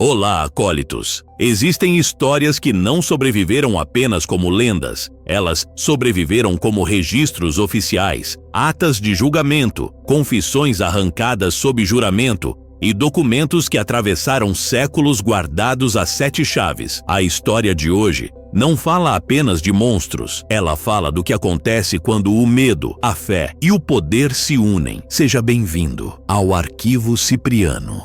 Olá, acólitos! Existem histórias que não sobreviveram apenas como lendas. Elas sobreviveram como registros oficiais, atas de julgamento, confissões arrancadas sob juramento e documentos que atravessaram séculos guardados a 7 chaves. A história de hoje não fala apenas de monstros. Ela fala do que acontece quando o medo, a fé e o poder se unem. Seja bem-vindo ao Arquivo Cipriano.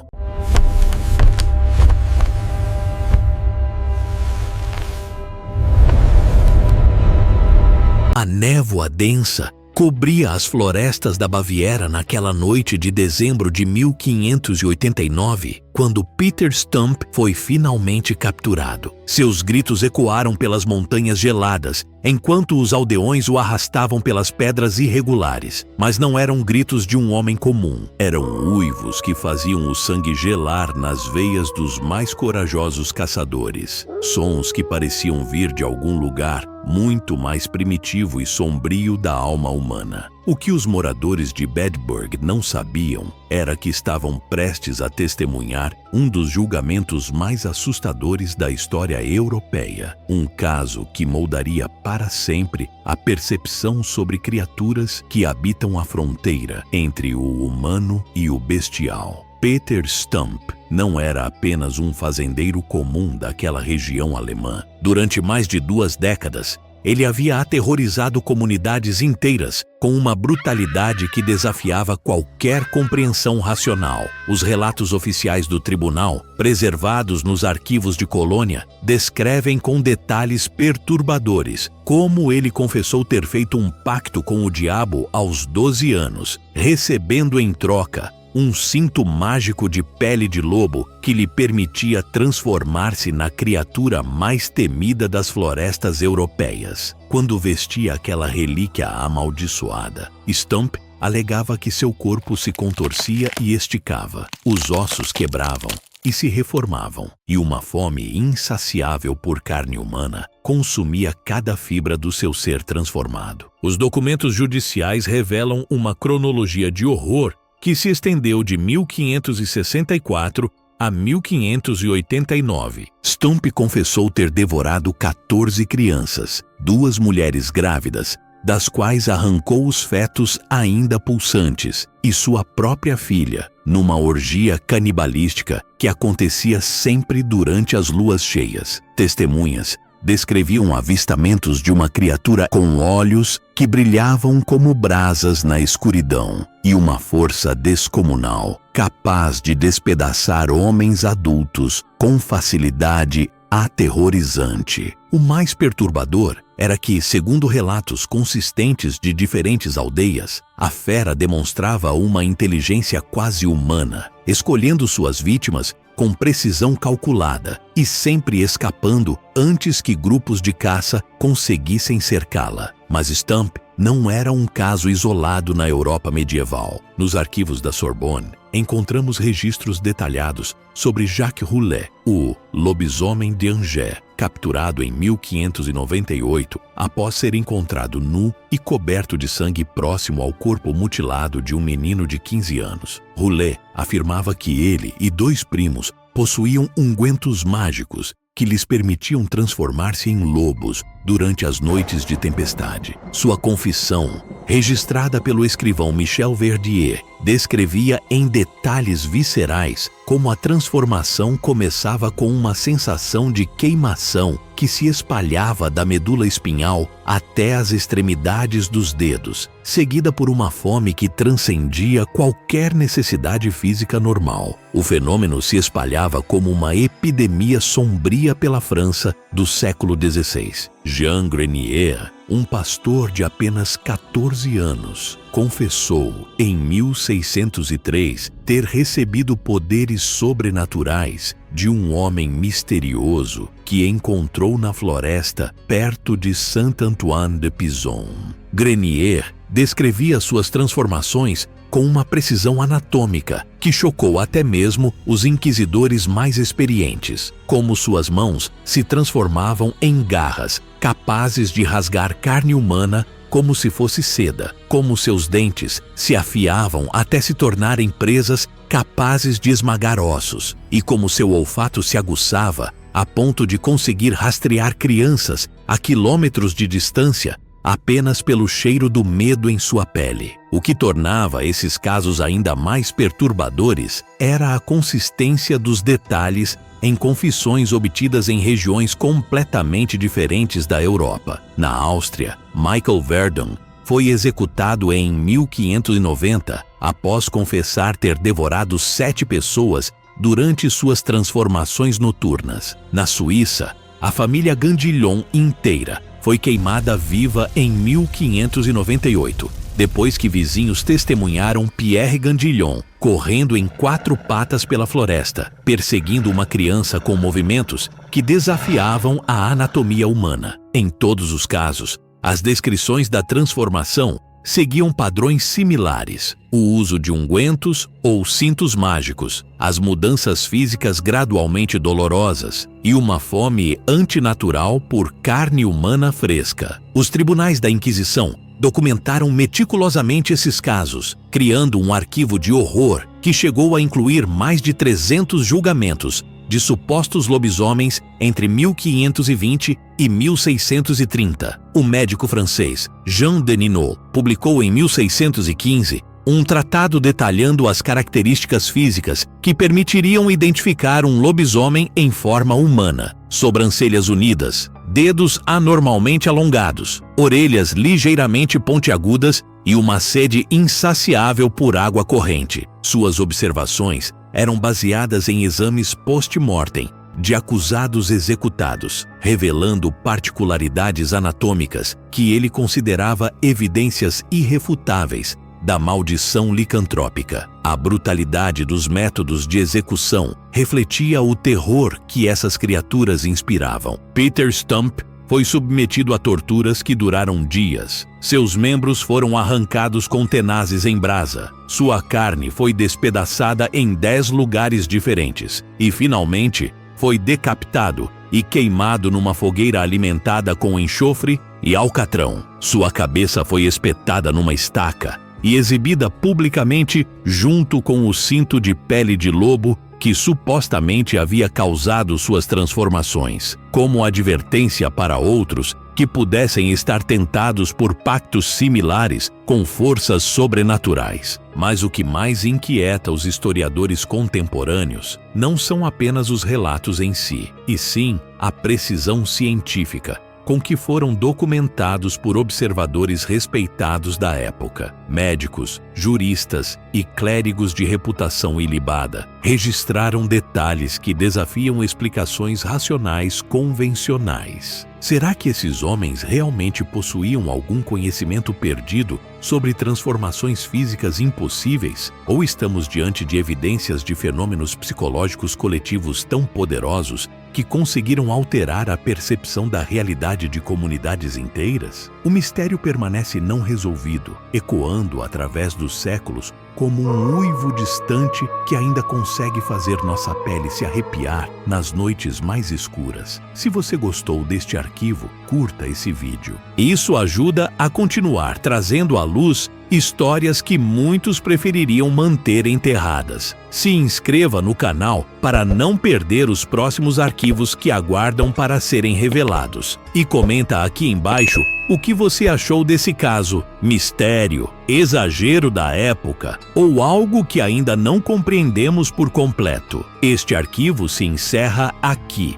A névoa densa cobria as florestas da Baviera naquela noite de dezembro de 1589, quando Peter Stump foi finalmente capturado. Seus gritos ecoaram pelas montanhas geladas, enquanto os aldeões o arrastavam pelas pedras irregulares. Mas não eram gritos de um homem comum. Eram uivos que faziam o sangue gelar nas veias dos mais corajosos caçadores. Sons que pareciam vir de algum lugar muito mais primitivo e sombrio da alma humana. O que os moradores de Bedburg não sabiam era que estavam prestes a testemunhar um dos julgamentos mais assustadores da história europeia. Um caso que moldaria para sempre a percepção sobre criaturas que habitam a fronteira entre o humano e o bestial. Peter Stump não era apenas um fazendeiro comum daquela região alemã. Durante mais de 2 décadas, ele havia aterrorizado comunidades inteiras com uma brutalidade que desafiava qualquer compreensão racional. Os relatos oficiais do tribunal, preservados nos arquivos de Colônia, descrevem com detalhes perturbadores como ele confessou ter feito um pacto com o diabo aos 12 anos, recebendo em troca um cinto mágico de pele de lobo que lhe permitia transformar-se na criatura mais temida das florestas europeias. Quando vestia aquela relíquia amaldiçoada, Stump alegava que seu corpo se contorcia e esticava, os ossos quebravam e se reformavam, e uma fome insaciável por carne humana consumia cada fibra do seu ser transformado. Os documentos judiciais revelam uma cronologia de horror que se estendeu de 1564 a 1589. Stump confessou ter devorado 14 crianças, 2 mulheres grávidas, das quais arrancou os fetos ainda pulsantes, e sua própria filha, numa orgia canibalística que acontecia sempre durante as luas cheias. Testemunhas descreviam avistamentos de uma criatura com olhos que brilhavam como brasas na escuridão e uma força descomunal, capaz de despedaçar homens adultos com facilidade aterrorizante. O mais perturbador era que, segundo relatos consistentes de diferentes aldeias, a fera demonstrava uma inteligência quase humana, escolhendo suas vítimas com precisão calculada e sempre escapando antes que grupos de caça conseguissem cercá-la. Mas Stump não era um caso isolado na Europa medieval. Nos arquivos da Sorbonne, encontramos registros detalhados sobre Jacques Roulet, o lobisomem de Angers, capturado em 1598 após ser encontrado nu e coberto de sangue próximo ao corpo mutilado de um menino de 15 anos. Roulet afirmava que ele e 2 primos possuíam ungüentos mágicos que lhes permitiam transformar-se em lobos durante as noites de tempestade. Sua confissão, registrada pelo escrivão Michel Verdier, descrevia em detalhes viscerais como a transformação começava com uma sensação de queimação que se espalhava da medula espinhal até as extremidades dos dedos, seguida por uma fome que transcendia qualquer necessidade física normal. O fenômeno se espalhava como uma epidemia sombria pela França do século XVI. Jean Grenier, um pastor de apenas 14 anos, confessou em 1603 ter recebido poderes sobrenaturais de um homem misterioso que encontrou na floresta perto de Saint-Antoine-de-Pizon. Grenier descrevia suas transformações com uma precisão anatômica que chocou até mesmo os inquisidores mais experientes, como suas mãos se transformavam em garras capazes de rasgar carne humana como se fosse seda, como seus dentes se afiavam até se tornarem presas capazes de esmagar ossos, e como seu olfato se aguçava a ponto de conseguir rastrear crianças a quilômetros de distância apenas pelo cheiro do medo em sua pele. O que tornava esses casos ainda mais perturbadores era a consistência dos detalhes em confissões obtidas em regiões completamente diferentes da Europa. Na Áustria, Michael Verdun foi executado em 1590 após confessar ter devorado 7 pessoas durante suas transformações noturnas. Na Suíça, a família Gandillon inteira foi queimada viva em 1598, depois que vizinhos testemunharam Pierre Gandillon correndo em 4 patas pela floresta, perseguindo uma criança com movimentos que desafiavam a anatomia humana. Em todos os casos, as descrições da transformação seguiam padrões similares: o uso de ungüentos ou cintos mágicos, as mudanças físicas gradualmente dolorosas e uma fome antinatural por carne humana fresca. Os tribunais da Inquisição documentaram meticulosamente esses casos, criando um arquivo de horror que chegou a incluir mais de 300 julgamentos de supostos lobisomens entre 1520 e 1630. O médico francês Jean Deninot publicou em 1615 um tratado detalhando as características físicas que permitiriam identificar um lobisomem em forma humana: sobrancelhas unidas, dedos anormalmente alongados, orelhas ligeiramente pontiagudas e uma sede insaciável por água corrente. Suas observações eram baseadas em exames post-mortem de acusados executados, revelando particularidades anatômicas que ele considerava evidências irrefutáveis da maldição licantrópica. A brutalidade dos métodos de execução refletia o terror que essas criaturas inspiravam. Peter Stump foi submetido a torturas que duraram dias. Seus membros foram arrancados com tenazes em brasa. Sua carne foi despedaçada em 10 lugares diferentes e, finalmente, foi decapitado e queimado numa fogueira alimentada com enxofre e alcatrão. Sua cabeça foi espetada numa estaca e exibida publicamente junto com o cinto de pele de lobo que supostamente havia causado suas transformações, como advertência para outros que pudessem estar tentados por pactos similares com forças sobrenaturais. Mas o que mais inquieta os historiadores contemporâneos não são apenas os relatos em si, e sim a precisão científica com que foram documentados por observadores respeitados da época. Médicos, juristas e clérigos de reputação ilibada registraram detalhes que desafiam explicações racionais convencionais. Será que esses homens realmente possuíam algum conhecimento perdido sobre transformações físicas impossíveis? Ou estamos diante de evidências de fenômenos psicológicos coletivos tão poderosos que conseguiram alterar a percepção da realidade de comunidades inteiras? O mistério permanece não resolvido, ecoando através dos séculos como um uivo distante que ainda consegue fazer nossa pele se arrepiar nas noites mais escuras. Se você gostou deste arquivo, curta esse vídeo. Isso ajuda a continuar trazendo à luz histórias que muitos prefeririam manter enterradas. Se inscreva no canal para não perder os próximos arquivos que aguardam para serem revelados. E comenta aqui embaixo o que você achou desse caso: mistério, exagero da época ou algo que ainda não compreendemos por completo. Este arquivo se encerra aqui.